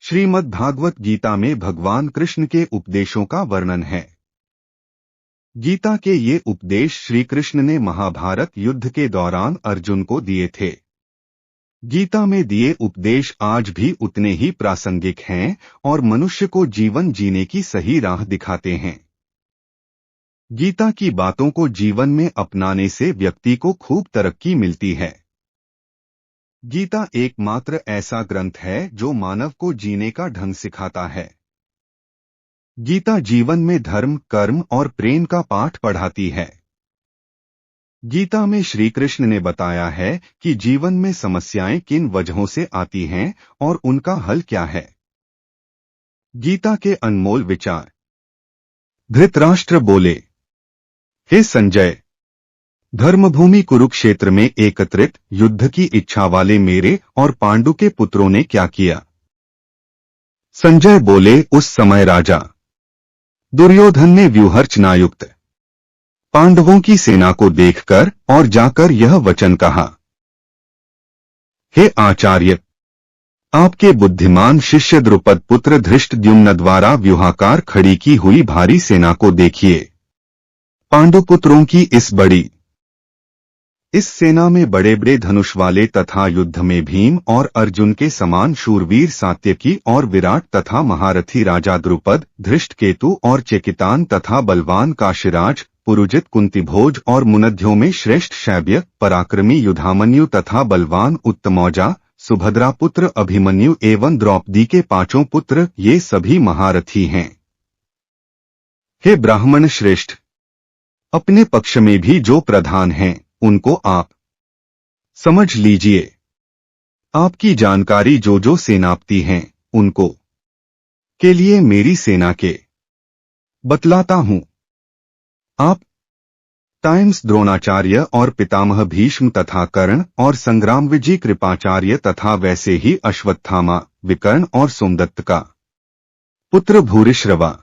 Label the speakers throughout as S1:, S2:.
S1: श्रीमद् भागवत गीता में भगवान कृष्ण के उपदेशों का वर्णन है। गीता के ये उपदेश श्री कृष्ण ने महाभारत युद्ध के दौरान अर्जुन को दिए थे। गीता में दिए उपदेश आज भी उतने ही प्रासंगिक हैं और मनुष्य को जीवन जीने की सही राह दिखाते हैं। गीता की बातों को जीवन में अपनाने से व्यक्ति को खूब तरक्की मिलती है। गीता एकमात्र ऐसा ग्रंथ है जो मानव को जीने का ढंग सिखाता है। गीता जीवन में धर्म, कर्म और प्रेम का पाठ पढ़ाती है। गीता में श्री कृष्ण ने बताया है कि जीवन में समस्याएं किन वजहों से आती हैं और उनका हल क्या है। गीता के अनमोल विचार। धृतराष्ट्र बोले, हे संजय, धर्मभूमि कुरुक्षेत्र में एकत्रित युद्ध की इच्छा वाले मेरे और पांडु के पुत्रों ने क्या किया। संजय बोले, उस समय राजा दुर्योधन ने व्यूहरचनायुक्त पांडवों की सेना को देखकर और जाकर यह वचन कहा, हे आचार्य, आपके बुद्धिमान शिष्य द्रुपद पुत्र धृष्टद्युम्न द्वारा व्यूहाकार खड़ी की हुई भारी सेना को देखिए। पांडुपुत्रों की इस सेना में बड़े बड़े धनुष वाले तथा युद्ध में भीम और अर्जुन के समान शूरवीर सात्यकी और विराट तथा महारथी राजा द्रुपद, धृष्टकेतु और चेकितान तथा बलवान काशीराज, पुरुजित कुंतीभोज और मुनध्यों में श्रेष्ठ शैब्य, पराक्रमी युधामन्यु तथा बलवान उत्तमौजा, सुभद्रा पुत्र अभिमन्यु एवं द्रौपदी के पांचों पुत्र, ये सभी महारथी हैं। हे ब्राह्मण श्रेष्ठ, अपने पक्ष में भी जो प्रधान हैं उनको आप समझ लीजिए। आपकी जानकारी जो सेनापति हैं उनको के लिए मेरी सेना के बतलाता हूं। आप टाइम्स द्रोणाचार्य और पितामह भीष्म तथा कर्ण और संग्रामविजय कृपाचार्य तथा वैसे ही अश्वत्थामा, विकर्ण और सोमदत्त का पुत्र भूरिश्रवा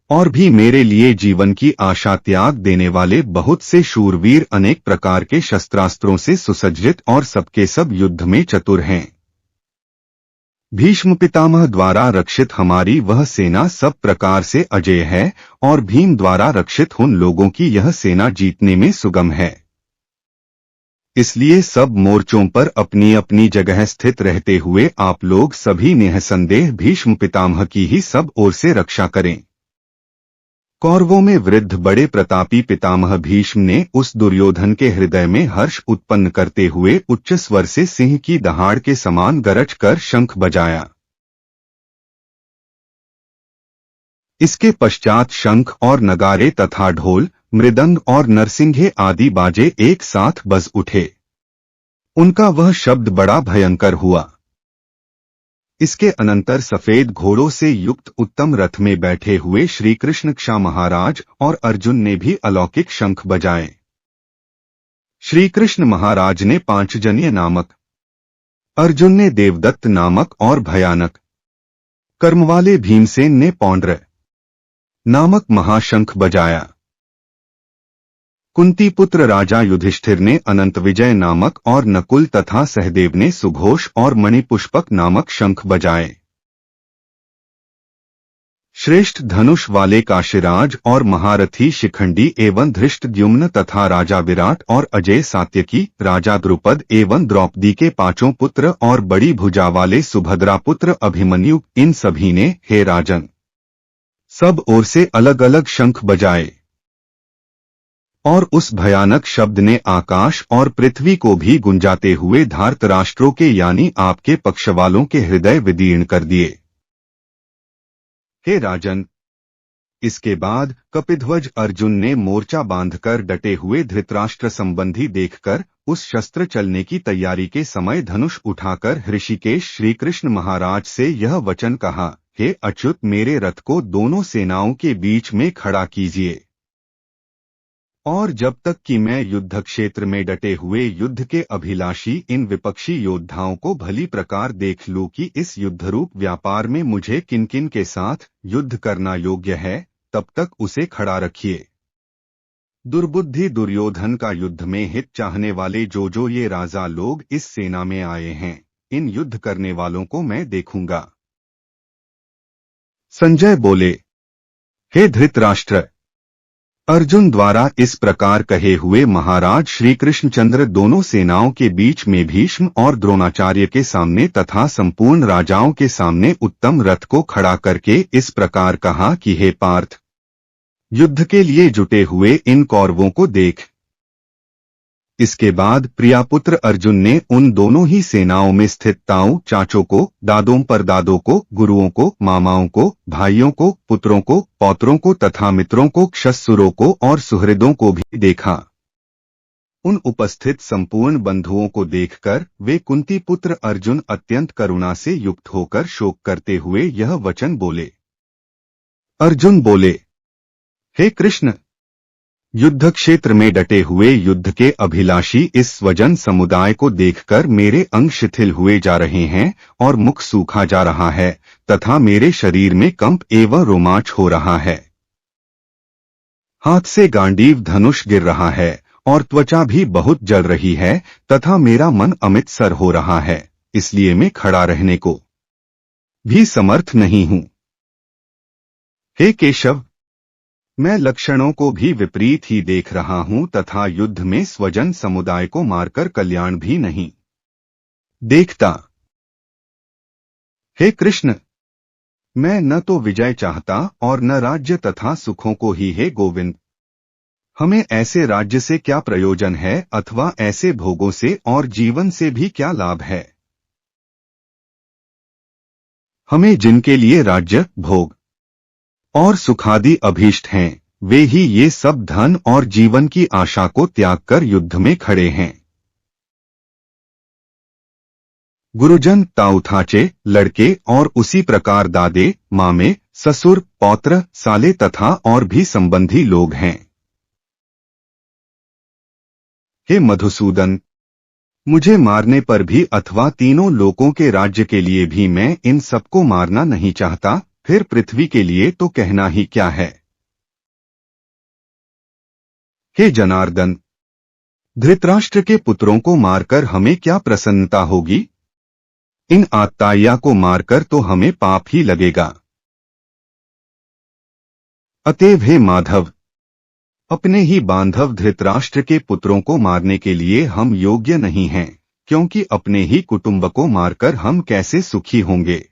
S1: और भी मेरे लिए जीवन की आशा त्याग देने वाले बहुत से शूरवीर अनेक प्रकार के शस्त्रास्त्रों से सुसज्जित और सबके सब युद्ध में चतुर हैं। भीष्म पितामह द्वारा रक्षित हमारी वह सेना सब प्रकार से अजेय है और भीम द्वारा रक्षित उन लोगों की यह सेना जीतने में सुगम है। इसलिए सब मोर्चों पर अपनी अपनी जगह स्थित रहते हुए आप लोग सभी निःसंदेह भीष्म पितामह की ही सब ओर से रक्षा करें। कौरवों में वृद्ध बड़े प्रतापी पितामह भीष्म ने उस दुर्योधन के हृदय में हर्ष उत्पन्न करते हुए उच्च स्वर से सिंह की दहाड़ के समान गरज कर शंख बजाया। इसके पश्चात शंख और नगारे तथा ढोल, मृदंग और नरसिंघे आदि बाजे एक साथ बज उठे। उनका वह शब्द बड़ा भयंकर हुआ। इसके अनंतर सफेद घोड़ों से युक्त उत्तम रथ में बैठे हुए श्री कृष्ण क्षा महाराज और अर्जुन ने भी अलौकिक शंख बजाए। श्री कृष्ण महाराज ने पांचजन्य नामक, अर्जुन ने देवदत्त नामक और भयानक कर्म वाले भीमसेन ने पौंड्र नामक महाशंख बजाया। कुंती पुत्र राजा युधिष्ठिर ने अनंत विजय नामक और नकुल तथा सहदेव ने सुघोष और मणिपुष्पक नामक शंख बजाए। श्रेष्ठ धनुष वाले काशीराज और महारथी शिखंडी एवं धृष्टद्युम्न तथा राजा विराट और अजय सात्यकी, राजा द्रुपद एवं द्रौपदी के पांचों पुत्र और बड़ी भुजा वाले सुभद्रा पुत्र अभिमन्यु, इन सभी ने, हे राजन, सब ओर से अलग अलग शंख बजाए और उस भयानक शब्द ने आकाश और पृथ्वी को भी गुंजाते हुए धार्तराष्ट्रों के यानी आपके पक्ष वालों के हृदय विदीर्ण कर दिए। हे राजन, इसके बाद कपिध्वज अर्जुन ने मोर्चा बांधकर डटे हुए धृतराष्ट्र संबंधी देखकर उस शस्त्र चलने की तैयारी के समय धनुष उठाकर ऋषिकेश श्री कृष्ण महाराज से यह वचन कहा, हे अच्युत, मेरे रथ को दोनों सेनाओं के बीच में खड़ा कीजिए और जब तक कि मैं युद्ध क्षेत्र में डटे हुए युद्ध के अभिलाषी इन विपक्षी योद्धाओं को भली प्रकार देख लूं कि इस युद्धरूप व्यापार में मुझे किन किन के साथ युद्ध करना योग्य है, तब तक उसे खड़ा रखिए। दुर्बुद्धि दुर्योधन का युद्ध में हित चाहने वाले जो ये राजा लोग इस सेना में आए हैं, इन युद्ध करने वालों को मैं देखूंगा। संजय बोले, हे धृतराष्ट्र, अर्जुन द्वारा इस प्रकार कहे हुए महाराज श्री कृष्णचंद्र दोनों सेनाओं के बीच में भीष्म और द्रोणाचार्य के सामने तथा संपूर्ण राजाओं के सामने उत्तम रथ को खड़ा करके इस प्रकार कहा कि हे पार्थ, युद्ध के लिए जुटे हुए इन कौरवों को देख। इसके बाद प्रियापुत्र अर्जुन ने उन दोनों ही सेनाओं में स्थित ताऊ चाचों को, दादों परदादों को, गुरुओं को, मामाओं को, भाइयों को, पुत्रों को, पौत्रों को तथा मित्रों को, क्षसुरों को और सुहृदों को भी देखा। उन उपस्थित संपूर्ण बंधुओं को देखकर वे कुंती पुत्र अर्जुन अत्यंत करुणा से युक्त होकर शोक करते हुए यह वचन बोले। अर्जुन बोले, हे कृष्ण, युद्ध क्षेत्र में डटे हुए युद्ध के अभिलाषी इस स्वजन समुदाय को देखकर मेरे अंग शिथिल हुए जा रहे हैं और मुख सूखा जा रहा है तथा मेरे शरीर में कंप एवं रोमांच हो रहा है। हाथ से गांडीव धनुष गिर रहा है और त्वचा भी बहुत जल रही है तथा मेरा मन अमितसर हो रहा है, इसलिए मैं खड़ा रहने को भी समर्थ नहीं हूं। हे केशव, मैं लक्षणों को भी विपरीत ही देख रहा हूं तथा युद्ध में स्वजन समुदाय को मारकर कल्याण भी नहीं देखता। हे कृष्ण, मैं न तो विजय चाहता और न राज्य तथा सुखों को ही। हे गोविंद, हमें ऐसे राज्य से क्या प्रयोजन है अथवा ऐसे भोगों से और जीवन से भी क्या लाभ है। हमें जिनके लिए राज्य, भोग और सुखादि अभीष्ट हैं, वे ही ये सब धन और जीवन की आशा को त्याग कर युद्ध में खड़े हैं। गुरुजन, ताऊथाचे, लड़के और उसी प्रकार दादे, मामे, ससुर, पौत्र, साले तथा और भी संबंधी लोग हैं। हे मधुसूदन, मुझे मारने पर भी अथवा तीनों लोकों के राज्य के लिए भी मैं इन सबको मारना नहीं चाहता, फिर पृथ्वी के लिए तो कहना ही क्या है। हे जनार्दन, धृतराष्ट्र के पुत्रों को मारकर हमें क्या प्रसन्नता होगी। इन आत्ताया को मारकर तो हमें पाप ही लगेगा। अतएव हे माधव, अपने ही बांधव धृतराष्ट्र के पुत्रों को मारने के लिए हम योग्य नहीं हैं, क्योंकि अपने ही कुटुंब को मारकर हम कैसे सुखी होंगे।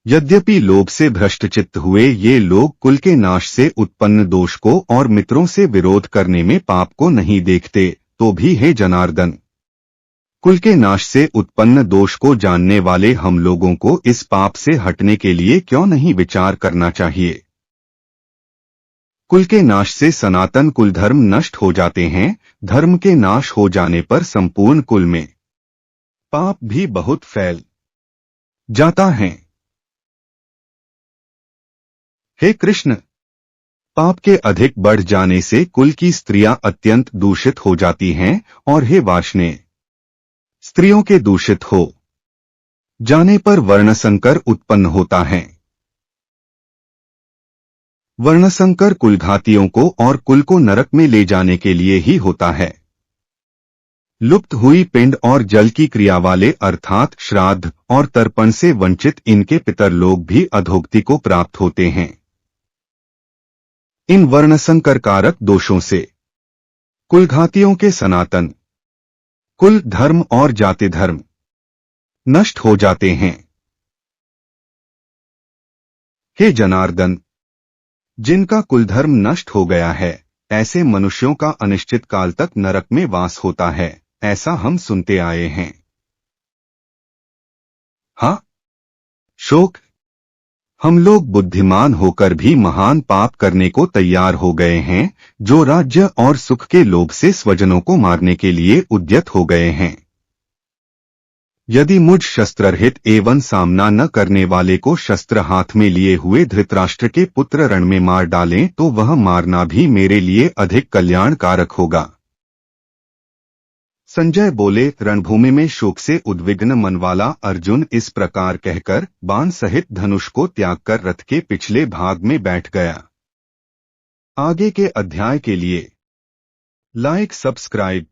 S1: यद्यपि लोभ से भ्रष्टचित्त हुए ये लोग कुल के नाश से उत्पन्न दोष को और मित्रों से विरोध करने में पाप को नहीं देखते, तो भी हे जनार्दन, कुल के नाश से उत्पन्न दोष को जानने वाले हम लोगों को इस पाप से हटने के लिए क्यों नहीं विचार करना चाहिए। कुल के नाश से सनातन कुल धर्म नष्ट हो जाते हैं, धर्म के नाश हो जाने पर संपूर्ण कुल में पाप भी बहुत फैल जाता है। हे कृष्ण, पाप के अधिक बढ़ जाने से कुल की स्त्रियां अत्यंत दूषित हो जाती हैं और हे वाष्णे, स्त्रियों के दूषित हो जाने पर वर्णसंकर उत्पन्न होता है। वर्णसंकर कुलघातियों को और कुल को नरक में ले जाने के लिए ही होता है। लुप्त हुई पिंड और जल की क्रिया वाले अर्थात श्राद्ध और तर्पण से वंचित इनके पितर लोग भी अधोगति को प्राप्त होते हैं। इन वर्णसंकर कारक दोषों से कुलघातियों के सनातन कुल धर्म और जाति धर्म नष्ट हो जाते हैं। हे जनार्दन, जिनका कुलधर्म नष्ट हो गया है, ऐसे मनुष्यों का अनिश्चित काल तक नरक में वास होता है, ऐसा हम सुनते आए हैं। हाँ, शोक, हम लोग बुद्धिमान होकर भी महान पाप करने को तैयार हो गए हैं, जो राज्य और सुख के लोभ से स्वजनों को मारने के लिए उद्यत हो गए हैं। यदि मुझ शस्त्ररहित एवं सामना न करने वाले को शस्त्र हाथ में लिए हुए धृतराष्ट्र के पुत्र रण में मार डालें तो वह मारना भी मेरे लिए अधिक कल्याणकारक होगा। संजय बोले, रणभूमि में शोक से उद्विग्न मन वाला अर्जुन इस प्रकार कहकर बाण सहित धनुष को त्याग कर रथ के पिछले भाग में बैठ गया। आगे के अध्याय के लिए लाइक, सब्सक्राइब